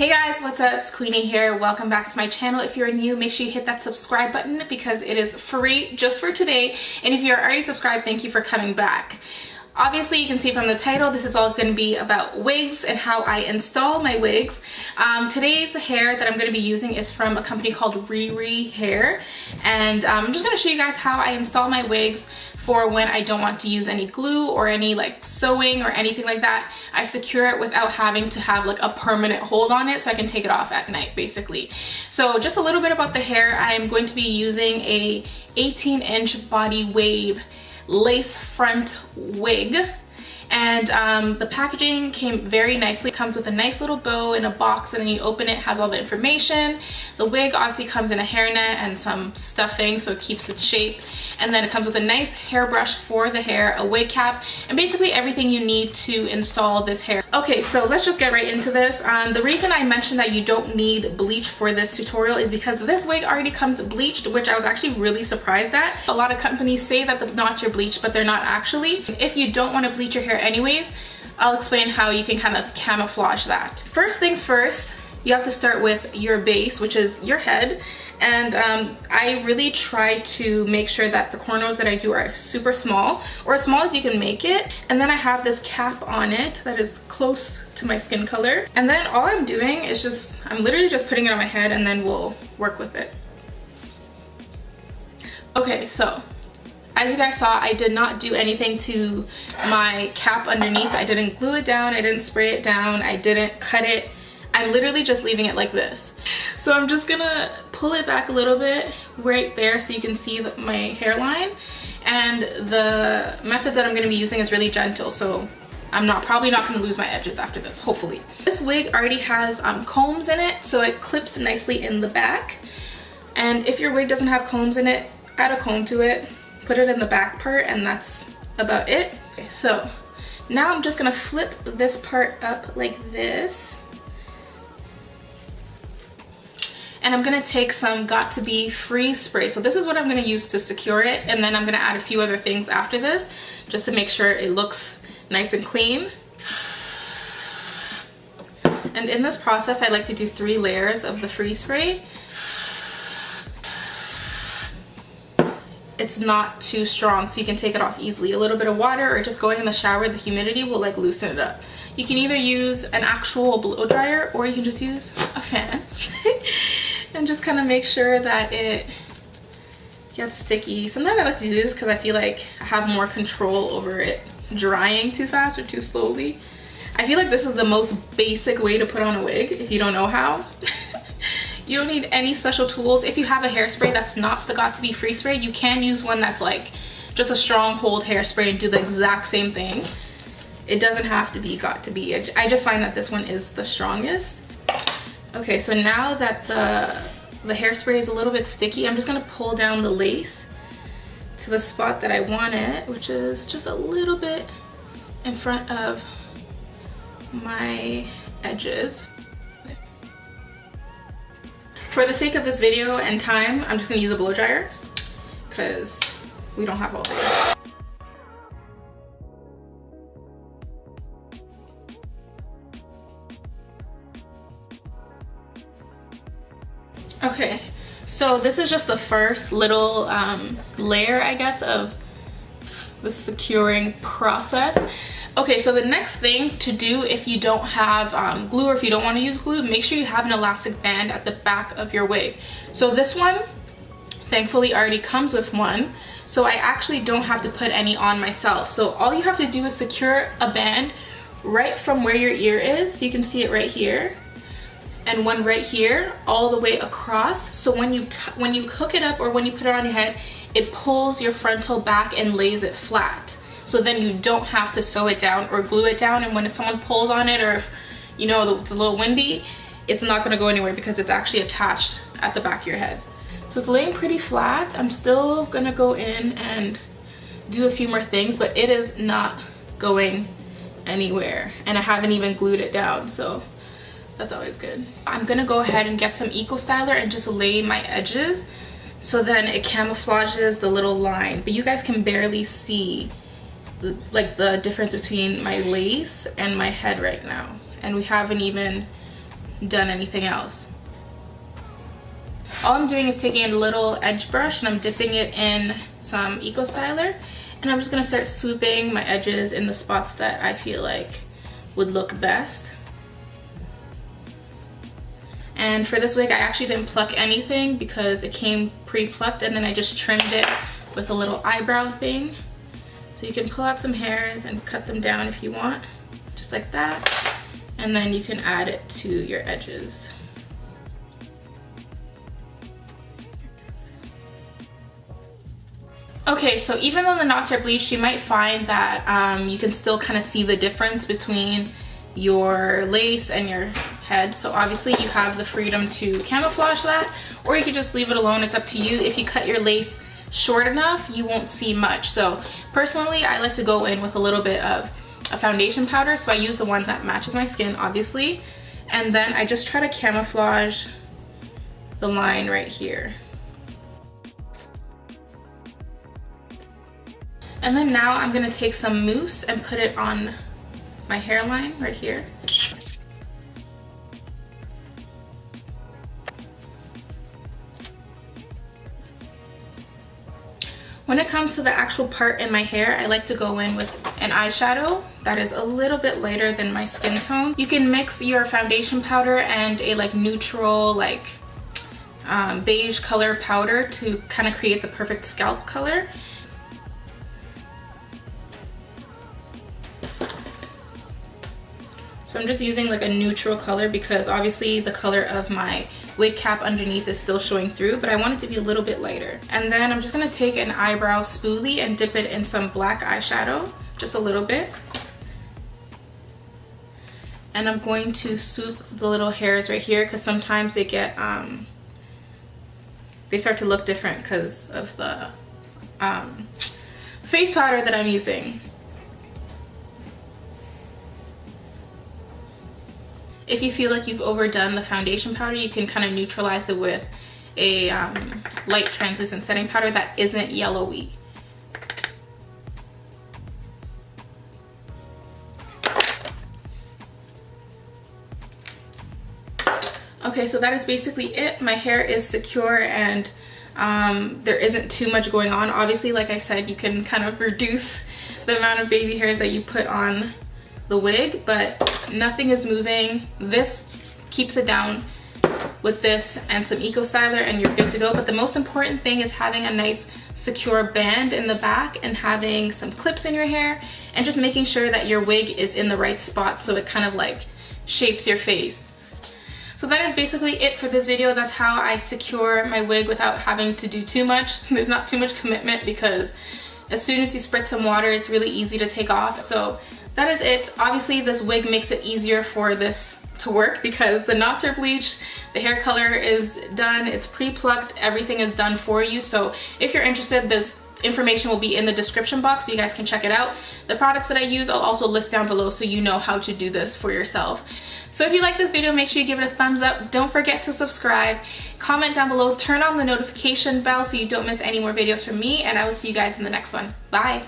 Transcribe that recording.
Hey guys, what's up? It's Queenie here. Welcome back to my channel. If you're new, make sure you hit that subscribe button because it is free just for today. And if you're already subscribed, thank you for coming back. Obviously, you can see from the title, this is all going to be about wigs and how I install my wigs. Today's hair that I'm going to be using is from a company called RiRiHair. And I'm just going to show you guys how I install my wigs for when I don't want to use any glue or any like sewing or anything like that. I secure it without having to have like a permanent hold on it so I can take it off at night basically. So just a little bit about the hair. I'm going to be using a 18-inch body wave lace front wig, and the packaging came very nicely. It comes with a nice little bow in a box, and then you open it, has all the information. The wig obviously comes in a hairnet and some stuffing so it keeps its shape, and then it comes with a nice hairbrush for the hair, a wig cap, and basically everything you need to install this hair. Okay, so let's just get right into this. The reason I mentioned that you don't need bleach for this tutorial is because this wig already comes bleached, which I was actually really surprised at. A lot of companies say that the knots are bleached, but they're not actually. If you don't want to bleach your hair anyways, I'll explain how you can kind of camouflage that. First things first, you have to start with your base, which is your head. And I really try to make sure that the cornrows that I do are super small, or as small as you can make it. And then I have this cap on it that is close to my skin color. And then all I'm doing is I'm literally just putting it on my head, and then we'll work with it. Okay, so as you guys saw, I did not do anything to my cap underneath. I didn't glue it down, I didn't spray it down, I didn't cut it. I'm literally just leaving it like this. So I'm just gonna pull it back a little bit right there so you can see my hairline. And the method that I'm gonna be using is really gentle, so I'm probably not gonna lose my edges after this, hopefully. This wig already has combs in it, so it clips nicely in the back. And if your wig doesn't have combs in it, add a comb to it, put it in the back part, and that's about it. Okay, so now I'm just gonna flip this part up like this. And I'm gonna take some Got To Be freeze spray. So this is what I'm gonna use to secure it, and then I'm gonna add a few other things after this just to make sure it looks nice and clean. And in this process, I like to do 3 layers of the freeze spray. It's not too strong, so you can take it off easily. A little bit of water or just going in the shower, the humidity will like loosen it up. You can either use an actual blow dryer or you can just use a fan and just kind of make sure that it gets sticky. Sometimes I like to do this because I feel like I have more control over it drying too fast or too slowly. I feel like this is the most basic way to put on a wig if you don't know how. You don't need any special tools. If you have a hairspray that's not the Got To Be free spray, you can use one that's like just a strong hold hairspray and do the exact same thing. It doesn't have to be Got To Be. I just find that this one is the strongest. Okay, so now that the hairspray is a little bit sticky, I'm just gonna pull down the lace to the spot that I want it, which is just a little bit in front of my edges. For the sake of this video and time, I'm just gonna use a blow dryer because we don't have all day. Okay, so this is just the first little layer, I guess, of the securing process. Okay, so the next thing to do if you don't have glue, or if you don't want to use glue, make sure you have an elastic band at the back of your wig. So this one, thankfully, already comes with one, so I actually don't have to put any on myself. So all you have to do is secure a band right from where your ear is. So you can see it right here, and one right here, all the way across. So when you hook it up or when you put it on your head, it pulls your frontal back and lays it flat. So then you don't have to sew it down or glue it down, and when someone pulls on it, or if you know it's a little windy, it's not gonna go anywhere because it's actually attached at the back of your head. So it's laying pretty flat. I'm still gonna go in and do a few more things, but it is not going anywhere, and I haven't even glued it down, so that's always good. I'm gonna go ahead and get some Eco Styler and just lay my edges so then it camouflages the little line, but you guys can barely see like the difference between my lace and my head right now, and we haven't even done anything else. All I'm doing is taking a little edge brush and I'm dipping it in some Eco Styler, and I'm just gonna start swooping my edges in the spots that I feel like would look best. And for this wig, I actually didn't pluck anything because it came pre-plucked, and then I just trimmed it with a little eyebrow thing. So you can pull out some hairs and cut them down if you want, just like that. And then you can add it to your edges. Okay, so even though the knots are bleached, you might find that you can still kind of see the difference between your lace and your head. So obviously you have the freedom to camouflage that, or you could just leave it alone. It's up to you. If you cut your lace short enough, you won't see much. So personally, I like to go in with a little bit of a foundation powder. So I use the one that matches my skin, obviously. And then I just try to camouflage the line right here. And then now I'm gonna take some mousse and put it on my hairline right here. When it comes to the actual part in my hair, I like to go in with an eyeshadow that is a little bit lighter than my skin tone. You can mix your foundation powder and a like neutral, like beige color powder to kind of create the perfect scalp color. So I'm just using like a neutral color because obviously the color of my wig cap underneath is still showing through, but I want it to be a little bit lighter. And then I'm just gonna take an eyebrow spoolie and dip it in some black eyeshadow, just a little bit. And I'm going to swoop the little hairs right here because sometimes they get, they start to look different because of the face powder that I'm using. If you feel like you've overdone the foundation powder, you can kind of neutralize it with a light translucent setting powder that isn't yellowy. Okay, so that is basically it. My hair is secure and there isn't too much going on. Obviously, like I said, you can kind of reduce the amount of baby hairs that you put on the wig, but nothing is moving. This keeps it down with this and some Eco Styler and you're good to go. But the most important thing is having a nice secure band in the back and having some clips in your hair and just making sure that your wig is in the right spot so it kind of like shapes your face. So that is basically it for this video. That's how I secure my wig without having to do too much. There's not too much commitment because as soon as you spritz some water, it's really easy to take off. So that is it. Obviously, this wig makes it easier for this to work because the knots are bleached, the hair color is done, it's pre-plucked, everything is done for you. So if you're interested, this information will be in the description box so you guys can check it out. The products that I use I'll also list down below so you know how to do this for yourself. So if you like this video, make sure you give it a thumbs up. Don't forget to subscribe, comment down below, turn on the notification bell so you don't miss any more videos from me, and I will see you guys in the next one. Bye!